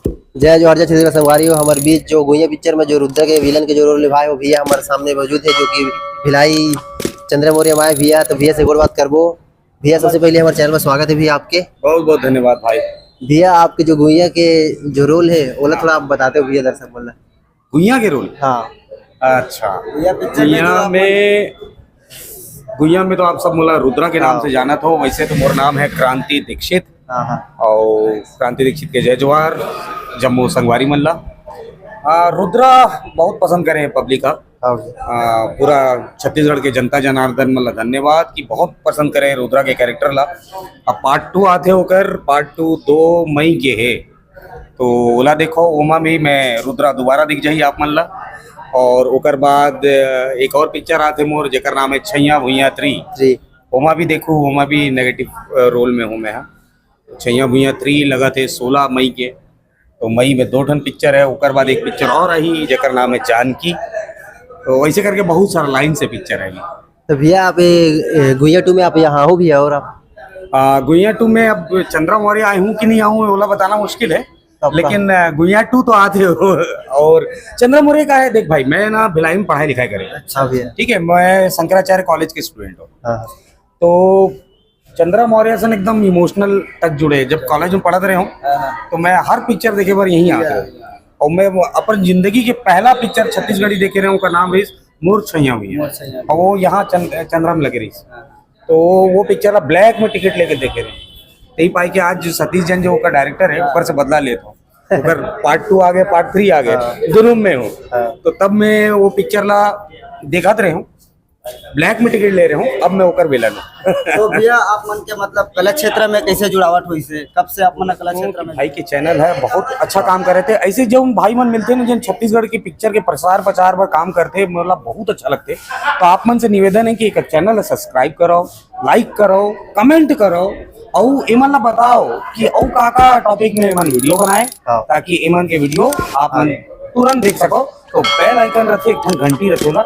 जय जोहार जय छत्तीसगढ़ संगवारी हो। हमारे बीच जो गुइया पिक्चर में जो रुद्र के विलन के जो रोल निभाए वो भैया हमारे सामने मौजूद है, जो कि भिलाई चंद्र मौर्य माए भैया। तो भैया से गोड़ बात करबो। भैया सबसे पहले हमारे चैनल में स्वागत है भैया आपके। बहुत बहुत धन्यवाद भाई। भैया आपके जो गुइया के जो रोल है ओला थोड़ा आप बताते हो भैया दर्शक बोला। गुइया के रोल? हाँ अच्छा, गुइया में तो आप सब मोला रुद्रा के नाम से जाना था। वैसे तो मोर नाम है क्रांति दीक्षित। हाँ और क्रांति दीक्षित के जय जोहार जम्मू संगवारी मल्ला। रुद्रा बहुत पसंद करे पब्लिक का। पूरा छत्तीसगढ़ के जनता जनार्दन मतलब धन्यवाद कि बहुत पसंद करे रुद्रा के कैरेक्टर ला। अब पार्ट 2 आते होकर, पार्ट 2 2 मई के है, तो ओला देखो ओमा में मैं रुद्रा दोबारा दिख जाही आप मन ला। और ओकर बाद एक और पिक्चर आते मोर जेकर नाम है छैया भुइया 3। ओमा भी देखू, ओमा भी नेगेटिव रोल में हूँ मैं। छैया भुइया 3 लगा थे 16 मई के। तो मई में 2 ठन पिक्चर है। ओकर बाद एक पिक्चर और आई जेकर नाम है जानकी। तो वैसे करके बहुत सारा लाइन से पिक्चर है। तो भैया आप गुइया 2 में आप यहाँ हो भैया? और आप गुइया 2 में अब चंद्र मौर्य आए हूँ कि नहीं आऊँ ओला बताना मुश्किल है, लेकिन गुइया 2 तो आते हो। और चंद्र मौर्य का है, देख भाई मैं ना भिलाई में पढ़ाई लिखाई करे। अच्छा भैया, ठीक है, मैं शंकराचार्य कॉलेज के स्टूडेंट हूँ। तो चंद्र मौर्य से एकदम इमोशनल तक जुड़े। जब कॉलेज में पढ़ते रहे हूँ तो मैं हर पिक्चर देखे बार यहीं आते रहे। और मैं अपन जिंदगी के पहला पिक्चर छत्तीसगढ़ी देखे रहे हूँ, का नाम रही मोर छैया भुइया, और वो यहाँ चंद्रम लगे रही। तो वो पिक्चर ब्लैक में टिकट लेके देखे रहे। यही पाई कि आज सतीश जैन जो डायरेक्टर है ऊपर से बदला लेता हूँ। अगर पार्ट 2 आ गया, पार्ट 3 आ गया, दोनों में हूँ। तो तब मैं वो पिक्चर ला देखा रहे हूँ, ब्लैक में टिकट ले रहे हूँ। अब मैं ओकर विलन हूँ। तो भैया आप मन के मतलब कला क्षेत्र में कैसे जुड़ावट हुई से, कब से आप मन कला क्षेत्र में? भाई के चैनल है, बहुत अच्छा काम कर रहे थे। ऐसे जो भाई मन मिलते हैं जिन छत्तीसगढ़ की पिक्चर के प्रसार प्रचार पर काम करते, मतलब बहुत अच्छा लगते। तो आप मन से निवेदन है कि एक चैनल सब्सक्राइब करो, लाइक करो, कमेंट करो, और इमन ला बताओ कि और का टॉपिक में इमन वीडियो बनाए, ताकि इमन के वीडियो आप मन तुरंत देख सको। तो बेल आइकन रखे, एक घंटी रखे ना,